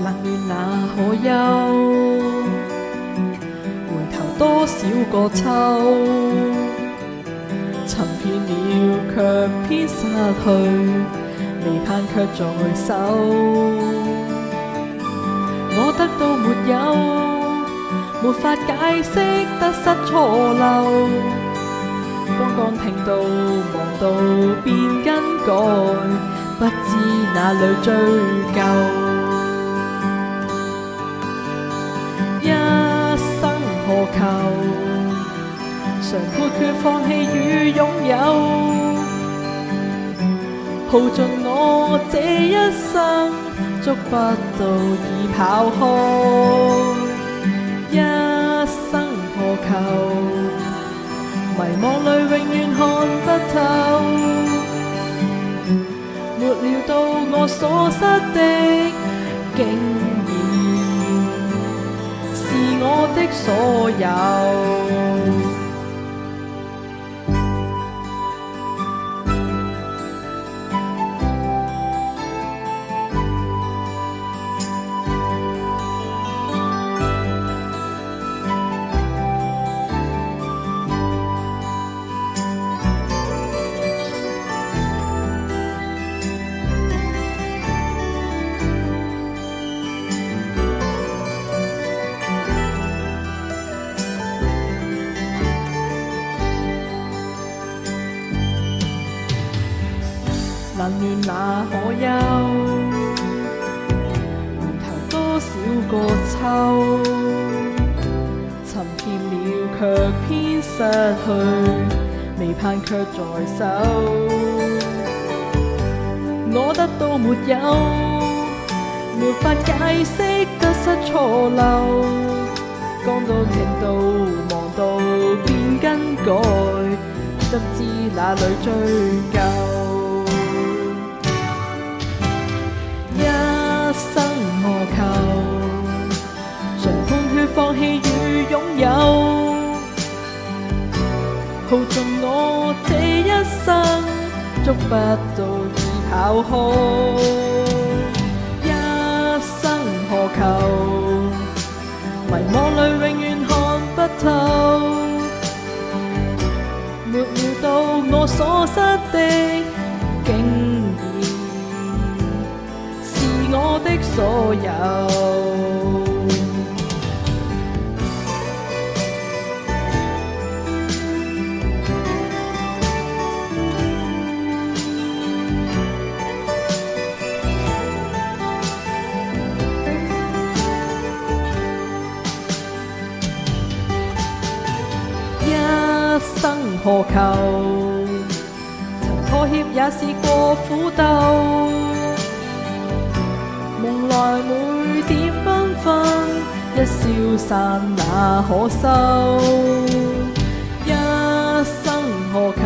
冷暖那可休？回頭多少個秋，尋遍了卻偏失去，未盼卻在手。我得到沒有，沒法解釋得失錯漏。剛剛聽到望到變更改，不知哪裏追究。一生何求？常判決放棄與擁有，耗盡我這一生，捉不到已跑開。一生何求？迷惘裏永遠看不透，沒料到我所失的，竟然是我的所有。冷暖那可休？回頭多少個秋，尋遍了卻偏失去，未盼卻在手。我得到沒有，沒法解釋得失錯漏。剛到聽到望到變更改，不知哪裏追究。一生何求？常判決放棄與擁有，耗盡我這一生，捉不到已跑開。一生何求？迷惘裏永遠看不透，沒料到我所失的，竟我的所有。一生何求？曾妥協也試過苦鬥，夢來每點繽紛，一消散那可收。一生何求？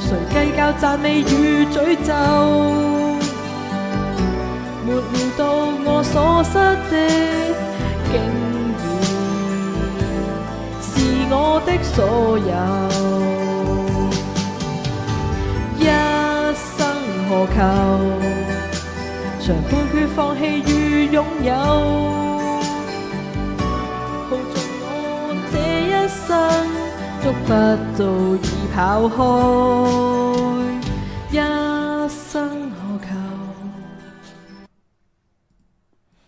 誰計較讚美與詛咒？沒料到我所失的，竟然是我的所有。一生何求？常判決放棄與擁有，耗盡我這一生，捉不到已跑開。